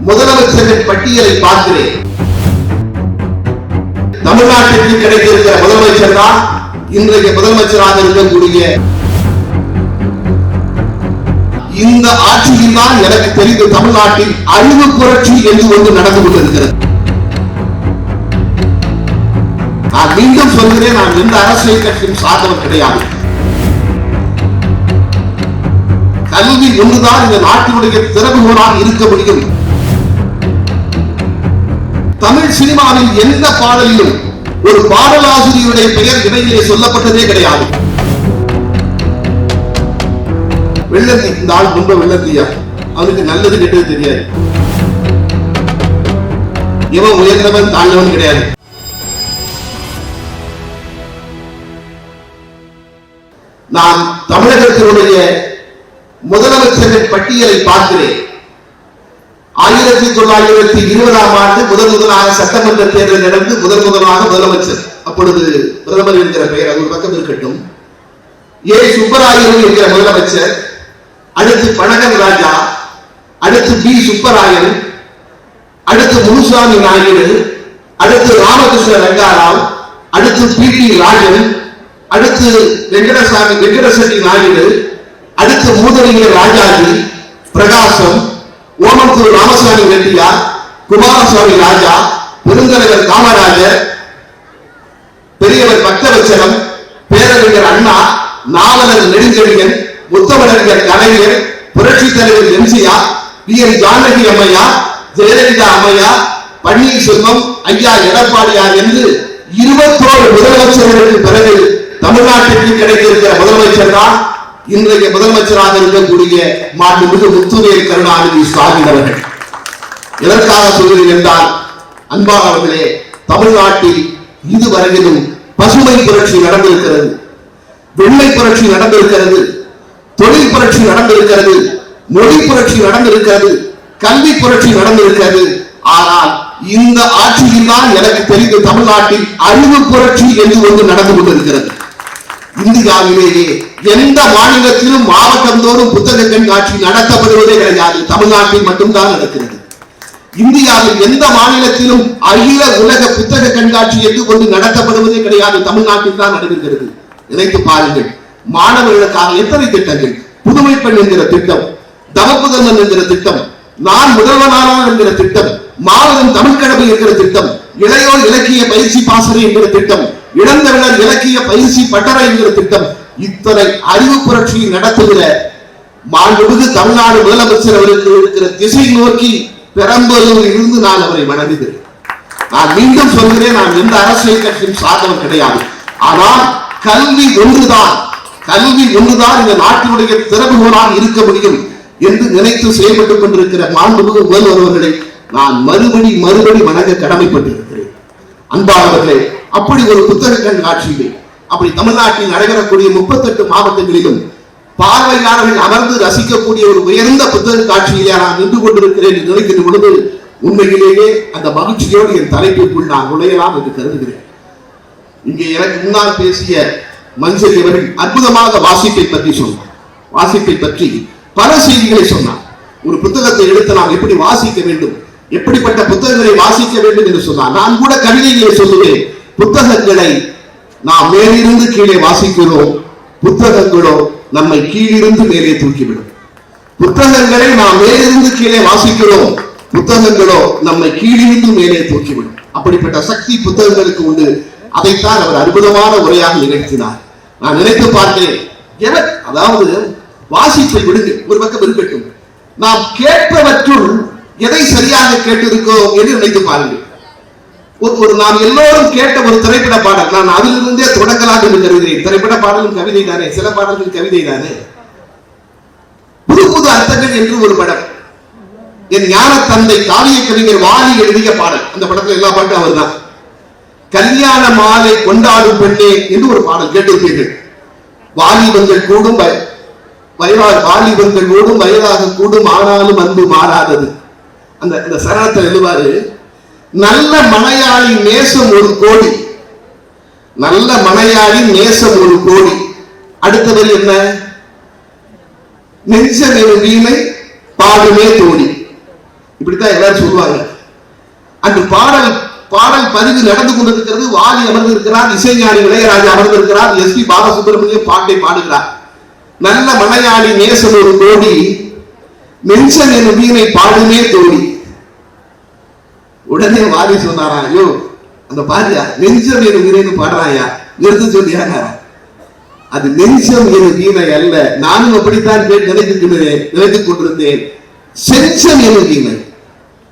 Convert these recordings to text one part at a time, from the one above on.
முதலமைச்சரின் பட்டியலை பார்க்கிறேன். தமிழ்நாட்டிற்கு கிடைத்திருக்கிற முதலமைச்சர் தான் இன்றைய முதலமைச்சராக இருக்கக்கூடிய இந்த ஆட்சியில் தான் எனக்கு தெரிந்த தமிழ்நாட்டில் அறிவு புரட்சி என்று ஒன்று நடந்து கொண்டிருக்கிறது. நான் மீண்டும் சொல்கிறேன், நான் எந்த அரசியல் கட்சியும் சார்ந்தவர் கிடையாது. கல்வி ஒன்றுதான் இந்த நாட்டினுடைய திறவுகோலாக இருக்க முடியும். தமிழ் சினிமாவில் எந்த பாடலிலும் ஒரு பாடலாசிரியருடைய பெயர் இடையிலே சொல்லப்பட்டதே கிடையாது. வெள்ளந்தி, இந்த ஆள் ரொம்ப வெள்ளந்தியா, அவனுக்கு நல்லது கெட்டது தெரியாது. இவன் உயர்ந்தவன் தாழ்ந்தவன் கிடையாது. நான் தமிழகத்தினுடைய முதலமைச்சரின் பட்டியலை பார்க்கிறேன். 1920ஆம் ஆண்டு முதலாக சட்டமன்ற தேர்தல் நடந்து முதலாக முதலமைச்சர், அப்பொழுது பிரதமர் என்கிற பெயர் அது ஒரு பக்கம் இருக்கட்டும், ஏ சுப்பராயன் என்கிற முதலமைச்சர், அடுத்து பனகன் ராஜா, அடுத்து பி சுப்பராயன், அடுத்து முனுசாமி நாயுடு, அடுத்து ராமகிருஷ்ண ரங்காராவ், அடுத்து பி டி ராஜன், அடுத்து வெங்கடசெட்டி நாயுடு, அடுத்து மூதறிஞர் ராஜாஜி, பிரகாசம், ஓமந்தூர் ராமசாமி ரெட்டியார், குமாரசுவாமி ராஜா, பெருந்தலைவர் காமராஜர், பெரியவர் பக்தவச்சலம், பேரறிஞர் அண்ணா, நாவலர் நெடுஞ்செழியன், முத்தமிழறிஞர் கலைஞர், புரட்சி தலைவர் எம்ஜிஆர், பி என் ஜானகி அம்மையார், ஜெயலலிதா அம்மையார், பன்னீர்செல்வம், ஐயா எடப்பாடியார் என்று 21 முதலமைச்சர்களுக்கு பிறகு தமிழ்நாட்டிற்கு கிடைத்திருக்கிற முதலமைச்சர் தான் இன்றைய முதலமைச்சராக இருக்கக்கூடிய மாண்புமிகு முத்துவேல் கருணாநிதி ஸ்டாலின் அவர்கள். எதற்காக சொல்கிறேன் என்றால், அன்பானவர்களே, தமிழ்நாட்டில் இதுவரையிலும் பசுமை புரட்சி நடந்திருக்கிறது, வெள்ளை புரட்சி நடந்திருக்கிறது, தொழில் புரட்சி நடந்திருக்கிறது, மொழி புரட்சி நடந்திருக்கிறது, கல்வி புரட்சி நடந்திருக்கிறது. ஆனால் இந்த ஆட்சியில் தான் எனக்கு தெரிந்த தமிழ்நாட்டில் அறிவு புரட்சி என்று ஒன்று நடந்து கொண்டிருக்கிறது. இந்தியாவிலேயே எந்த மாநிலத்திலும் மாவட்டந்தோறும் புத்தக கண்காட்சி நடத்தப்படுவதே கிடையாது, தமிழ்நாட்டில் மட்டும்தான் நடக்கிறது. இந்தியாவில் எந்த மாநிலத்திலும் அகில உலக புத்தக கண்காட்சி என்று ஒன்று நடத்தப்படுவதே கிடையாது, தமிழ்நாட்டில் தான் நடைபெறுகிறது. நினைத்து பாருங்கள், மாணவர்களுக்காக எத்தனை திட்டங்கள், புதுமை பெண் என்கிற திட்டம், தவப்புதல்வன் என்கிற திட்டம், நான் முதல்வனானான் என்கிற திட்டம், மாவட்டம் தமிழ் கடமை என்கிற திட்டம், இளையோர் இலக்கிய பயிற்சி பாசறை என்கிற திட்டம், இளந்தமிழர் இலக்கிய பயிற்சி பட்டறை என்கிற திட்டம், இத்தனை அறிவு புரட்சியை நடத்துகிற மாண்புமிகு தமிழ்நாடு முதலமைச்சர் அவருக்கு இருக்கிற திசை நோக்கி பெரம்பலூரில் இருந்து நான் அவரை வணங்குகிறேன். நான் மீண்டும் சொல்கிறேன், நான் எந்த அரசியல் கட்சியும் சார்ந்தவர் கிடையாது. ஆனால் கல்வி ஒன்றுதான் இந்த நாட்டினுடைய திறவுகோலாக இருக்க முடியும் என்று நினைத்து செயல்பட்டுக் கொண்டிருக்கிற மாண்புமிகு முதல்வர் அவர்களை நான் மறுபடி வணங்க கடமைப்பட்டிருக்கிறேன். அன்பானவர்களே, அப்படி ஒரு புத்தக கண்காட்சியிலே, அப்படி தமிழ்நாட்டில் நடைபெறக்கூடிய 38 மாவட்டங்களிலும் பார்வையாளர்கள் அமர்ந்து ரசிக்கக்கூடிய ஒரு உயர்ந்த புத்தக காட்சியிலே நான் நின்று கொண்டிருக்கிறேன் என்று நினைக்கின்ற பொழுது உண்மையிலேயே அந்த மகிழ்ச்சியோடு என் தலைப்பிற்குள் நான் நுழையலாம் என்று கருதுகிறேன். இங்கே எனக்கு முன்னால் பேசிய மஞ்சரி அவர்கள் அற்புதமாக வாசிப்பை பற்றி சொன்னார். வாசிப்பை பற்றி பல செய்திகளை சொன்னார். ஒரு புத்தகத்தை எடுத்து நாம் எப்படி வாசிக்க வேண்டும், எப்படிப்பட்ட புத்தகங்களை வாசிக்க வேண்டும் என்று சொன்னார். நான் கூட கவிதைகளை சொல்லுவேன், புத்தகங்களை நாம் மேலிருந்து கீழே வாசிக்கிறோம், புத்தகங்களோ நம்மை கீழிருந்து மேலே தூக்கிவிடும். புத்தகங்களை நாம் மேலிருந்து கீழே வாசிக்கிறோம், புத்தகங்களோ நம்மை கீழிருந்து மேலே தூக்கிவிடும். அப்படிப்பட்ட சக்தி புத்தகங்களுக்கு உண்டு. அதைத்தான் அவர் அற்புதமான உரையாக நிகழ்த்தினார். நான் நினைத்து பார்த்தேன், அதாவது வாசிப்பை விடுங்க, ஒரு பக்கம் இருக்கட்டும், நாம் கேட்பவற்றுள் எதை சரியாக கேட்டிருக்கோம் என்று நினைத்து பாருங்கள். நாம் எல்லோரும் கேட்ட ஒரு திரைப்பட பாடல், நான் அதிலிருந்தே தொடங்கலாம் என்று கருதுகிறேன். திரைப்பட பாடலும் கவிதை தானே, சில பாடல்கள் கவிதை தானே. புது புது அர்த்தங்கள் என்று ஒரு படம், என் ஞான தந்தை காவிய கவிஞர் வாலி எழுதிய பாடல். அந்த படத்துல எல்லா பாட்டும் அவர் தான். கல்யாண மாலை கொண்டாடும் பெண்ணே என்று ஒரு பாடல் கேட்டிருப்பீர்கள். வாலிபங்கள் கூடும் வாலிபங்கள் ஓடும் வயதாக கூடும் ஆனாலும் அன்பு மாறாதது. அந்த சரணத்தில் எழுதுவாரு, நல்ல மனையாளி நேசம் 1 கோடி, நல்ல மனையாளி நேசம் 1 கோடி. அடுத்தவர் என்ன? நெஞ்சமெனும் வீணை பாடுமே தோடி. இப்படித்தான் எல்லாரும் சொல்லுவாங்க. அன்று பாடல் பதிவு நடந்து கொண்டிருக்கிறது. வாலி அமர்ந்திருக்கிறார், இசைஞானி இளையராஜா அமர்ந்திருக்கிறார், எஸ் பி பாலசுப்ரமணியம் பாட்டை பாடுகிறார். நல்ல மலையாளி நேசம் ஒரு கோடி, நெஞ்சம் எனும் வீணை பாடுமே தோடி. உடனே வாலி சொன்னாரா, ஐயோ அந்த பாருயா நெஞ்சம் எனும் வீணைன்னு பாடுறாயா, நிறுத்த சொல்லியாங்க. அது நெஞ்சம் எனும் வீணை அல்ல, நானும் அப்படித்தான் நினைத்துக் கொண்டிருந்தேன். செஞ்சம் எனும் வீணை.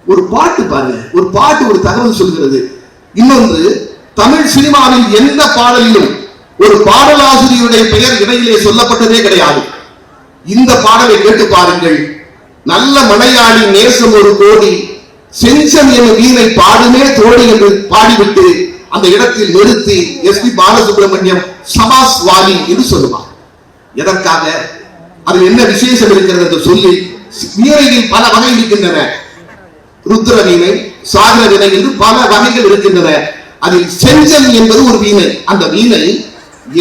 ஒரு பாட்டு பாருங்க, ஒரு பாட்டு ஒரு தகவல் சொல்கிறது. இன்னொன்று, தமிழ் சினிமாவில் எந்த பாடலிலும் ஒரு பாடலாசிரியருடைய பெயர் இடையிலே சொல்லப்பட்டதே கிடையாது. இந்த பாடலை கேட்டு பாருங்கள். நல்ல மலையாளி நேசம் ஒரு கோடி, செஞ்சம் எனும் வீணை பாடுமே தோடி என்று பாடிவிட்டு அந்த இடத்தில் நிறுத்தி எஸ் பி பாலசுப்ரமணியம் சபாஸ் வாலி என்று சொல்லுவார். எதற்காக? அதில் என்ன விசேஷம் இருக்கிறது என்று சொல்லி, வீணையில் பல வகை இருக்கின்றன. ருத்ர வீணை, சாகர வீணை என்று பல வகைகள் இருக்கின்றன. அதில் செஞ்சம் என்பது ஒரு வீணை. அந்த வீணை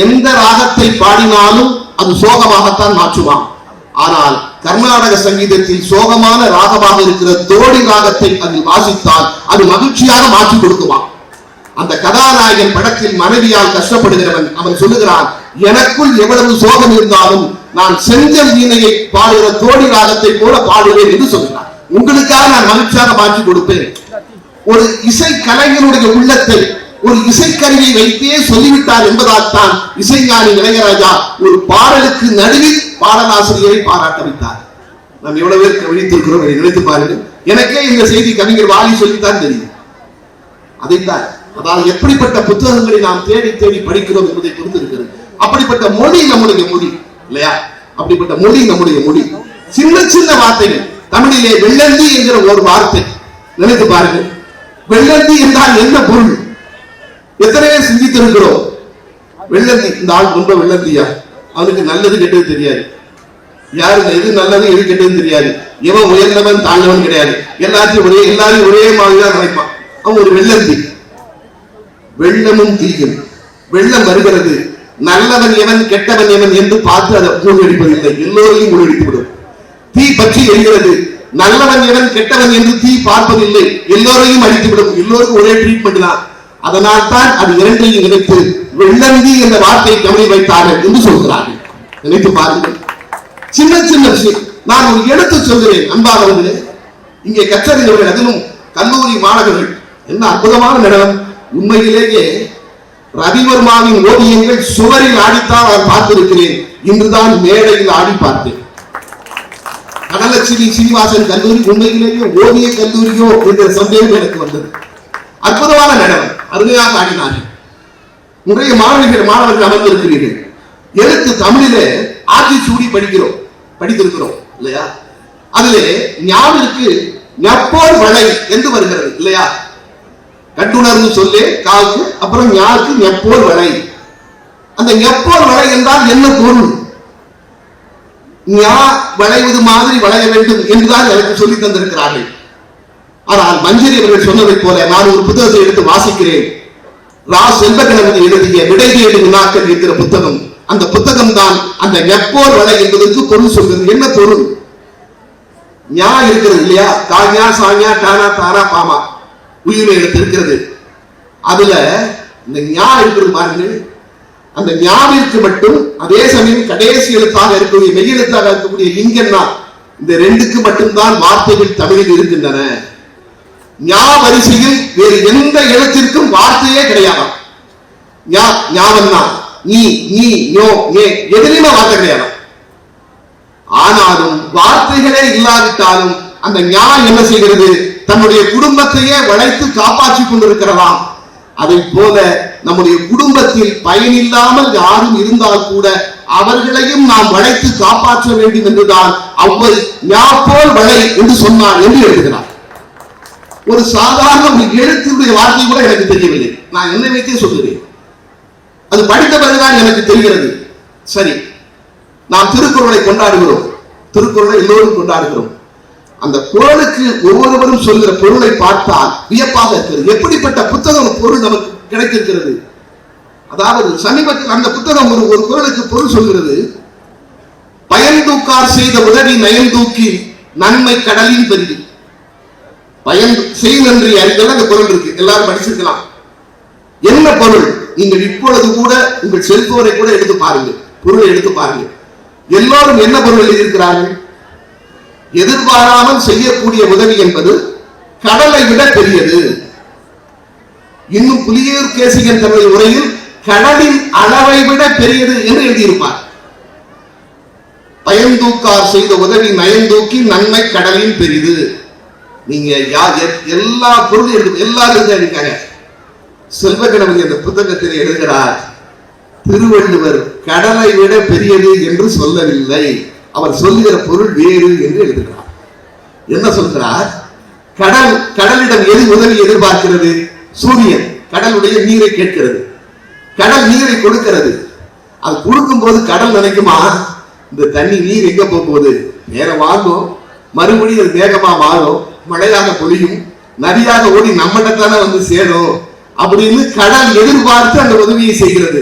எந்த ராகத்தை பாடினாலும் அது சோகமாகத்தான் மாற்றுவான். ஆனால் கர்நாடக சங்கீதத்தில் சோகமான ராகமாக இருக்கிற தோடி ராகத்தை அதில் வாசித்தால் அது மகிழ்ச்சியாக மாற்றி கொடுக்குவான். அந்த கதாநாயகன் படத்தில் மனைவியால் கஷ்டப்படுகிறவன் அவன் சொல்லுகிறான், எனக்குள் எவ்வளவு சோகம் இருந்தாலும் நான் செஞ்சல் வீணையை பாடுகிற தோடி ராகத்தை போல பாடுவேன் என்று சொல்கிறான். உங்களுக்காக நான் மகிழ்ச்சியாக மாற்றி கொடுப்பேன். ஒரு இசை கலைஞனுடைய உள்ளத்தை ஒரு இசைக்கருவியை வைத்தே சொல்லிவிட்டார் என்பதால் தான் இசைஞானி இளையராஜா ஒரு பாடலுக்கு நடுவில் பாடலாசிரியரை பாராட்ட வைத்தார். நாம் எவ்வளவு பேர் கவனித்திருக்கிறோம் நினைத்து பாருங்கள். எனக்கே இந்த செய்தி கவிஞர் வாலி சொல்லித்தான் தெரியும். அதைத்தான், அதாவது எப்படிப்பட்ட புத்தகங்களை நாம் தேடி தேடி படிக்கிறோம் என்பதை பொறுத்து இருக்கிறது. அப்படிப்பட்ட மொழி நம்முடைய மொழி இல்லையா? அப்படிப்பட்ட மொழி நம்முடைய மொழி. சின்ன சின்ன வார்த்தைகள். தமிழிலே வெள்ளந்தி என்கிற ஒரு வார்த்தை, நினைத்து பாருங்கள். வெள்ளந்தி என்றால் என்ன பொருள்? எத்தனை பேர் சிந்தித்திருக்கிறோம்? வெள்ளந்தி, இந்த ஆள் ரொம்ப வெள்ளந்தியா, அவனுக்கு நல்லது கெட்டது தெரியாது. யாருக்கு எது நல்லது எது கெட்டது தெரியாது. எவன் உயர்ந்தவன் தாழ்ந்தவன் கிடையாது. எல்லாரையும் ஒரே மாதிரிதான் நினைப்பான். அவன் ஒரு வெள்ளந்தி. வெள்ளமும் தீயும். வெள்ளம் வருகிறது, நல்லவன் எவன் கெட்டவன் எவன் என்று பார்த்து அதை மூழ்கடிப்பதில்லை, எல்லோரையும் மூழ்கடித்துவிடும். தீ பற்றி எரிகிறது, நல்லவன் எவன் கெட்டவன் என்று தீ பார்ப்பதில்லை, எல்லோரையும் அழித்துவிடும். எல்லோருக்கும் ஒரே ட்ரீட்மெண்ட் தான். அதனால் தான் அது இரண்டையும் இணைத்து வெள்ளந்தி என்ற வார்த்தையை கவனி வைத்தார்கள் என்று சொல்கிறார்கள். நினைத்து பாருங்கள். சின்ன சின்ன விஷயம். நான் ஒரு எடுத்து சொல்கிறேன் அன்பானவர்களே. இங்கே கற்றறிஞர்கள், அதிலும் கல்லூரி மாணவர்கள், என்ன அற்புதமான நடனம். உண்மையிலேயே ரவிவர்மாவின் ஓவியங்கள் சுவரில் ஆடித்தான் நான் பார்த்திருக்கிறேன். இன்றுதான் மேடையில் ஆடி பார்த்தேன். கடலட்சுமி சீனிவாசன் கல்லூரி உண்மையிலேயே ஓவிய கல்லூரியோ என்ற சந்தேகம் எனக்கு வந்தது. அற்புதமான நடனம், அருமையாக ஆடினார்கள். நிறைய மாணவர்கள் அமர்ந்திருக்கிறீர்கள். எழுத்து தமிழிலே ஆட்சி சூடி படித்திருக்கிறோம் இல்லையா? அதிலே ஞாவிற்கு ஞப்போர் வளை என்று வருகிறது இல்லையா? கட்டுணர்ந்து சொல்லே காவுக்கு, அப்புறம் ஞாவுக்கு ஞப்போர் வளை. அந்த ஞப்போர் வளை என்றால் என்ன பொருள்? ஞா வளைவது மாதிரி வளைய வேண்டும் என்றுதான் எனக்கு சொல்லி தந்திருக்கிறார்கள். ஆனால் மஞ்சரி அவர்கள் சொன்னதை போல நான் ஒரு புத்தகத்தை எடுத்து வாசிக்கிறேன். ரா செல்வகணபதி எழுதிய விடை தேடும் வினாக்கள் என்கிற புத்தகம். அந்த புத்தகம் தான் அந்த ஞப்போர் வளை என்பதற்கு பொருள் சொல்கிறது. என்ன பொருள்? ஞா இருக்கிறது இல்லையா? காஞா சாஞா டானா தானா பாமா உயிரை எழுத்து இருக்கிறது. அதுல இந்த ஞா இருக்கிறது பாருங்கள். அந்த ஞாவிற்கு மட்டும் அதே சமயம் கடைசி எழுத்தாக இருக்கக்கூடிய மெய் எழுத்தாக இருக்கக்கூடிய இங்கன்னா இந்த ரெண்டுக்கு மட்டும்தான் வார்த்தைகள் தமிழில் இருக்கின்றன. ஞா வரிசையில் வேறு எந்த எழுத்திற்கும் வார்த்தையே கிடையாது. எதிலுமே வார்த்தை கிடையாது. ஆனாலும் வார்த்தைகளே இல்லாவிட்டாலும் அந்த ஞா என்ன செய்கிறது? தன்னுடைய குடும்பத்தையே வளைத்து காப்பாற்றிக் கொண்டிருக்கிறதாம். அதை போல நம்முடைய குடும்பத்தில் பயனில்லாமல் யாரும் இருந்தால் கூட அவர்களையும் நாம் வளைத்து காப்பாற்ற வேண்டும் என்றுதான் அவ்வை ஞா போல் வளை என்று சொன்னார் என்று எழுதுகிறார். ஒரு சாதாரண ஒரு எழுத்தினுடைய வார்த்தை கூட எனக்கு தெரியவில்லை. நான் என்ன வைத்தே சொல்கிறேன். அது படித்த பிறகுதான் எனக்கு தெரிகிறது. சரி, நாம் திருக்குறளை கொண்டாடுகிறோம். திருக்குறளை எல்லோரும் கொண்டாடுகிறோம். அந்த குறளுக்கு ஒவ்வொருவரும் சொல்கிற பொருளை பார்த்தால் வியப்பாக இருக்கிறது. எப்படிப்பட்ட புத்தகம் பொருள் நமக்கு கிடைத்திருக்கிறது. அதாவது சமீபத்தில் அந்த புத்தகம் ஒரு குறளுக்கு பொருள் சொல்கிறது. பயன் தூக்கார் செய்த உதவி நயன் தூக்கி நன்மை கடலில் பெருகி. பயந்து செய் நன்றி அறிதல் அந்த பொருள் இருக்கு, எல்லாரும் படிச்சிருக்கலாம். என்ன பொருள்? நீங்கள் இப்பொழுது கூட உங்கள் செல்போனை கூட எடுத்து பாருங்க, பொருளை எடுத்து பாருங்க. எல்லாரும் என்ன பொருள் எழுதியிருக்கிறார்கள்? எதிர்பாராமல் செய்யக்கூடிய உதவி என்பது கடலை விட பெரியது. இன்னும் புலியூர் கேசிகன் தன்னுடைய உரையில் கடலின் அளவை விட பெரியது என்று எழுதியிருப்பார். பயந்தூக்கார் செய்த உதவி நயந்தூக்கி நன்மை கடலின் பெரிது. நீங்க எல்லா பொருளும் எல்லாரும் இருக்காங்க. செல்வ கணபதி அந்த புத்தகத்தில் எழுதுகிறார், திருவள்ளுவர் கடலை விட பெரியது என்று சொல்லவில்லை, அவர் சொல்லுகிற பொருள் வேறு என்று எழுதுகிறார். என்ன சொல்கிறார்? கடலிடம் எது உதவி எதிர்பார்க்கிறது? சூரியன் கடலுடைய நீரை கேட்கிறது, கடல் நீரை கொடுக்கிறது. அது கொடுக்கும் போது கடல் நினைக்குமா, இந்த தண்ணி நீர் எங்க போகுது, நேர வாங்கும், மறுபடியும் அது வேகமா மாறும், மழையாக பொழியும், நதியாக ஓடி நம்மகிட்ட தானே வந்து சேரும் அப்படின்னு கடல் எதிர்பார்த்து அந்த உதவியை செய்கிறது.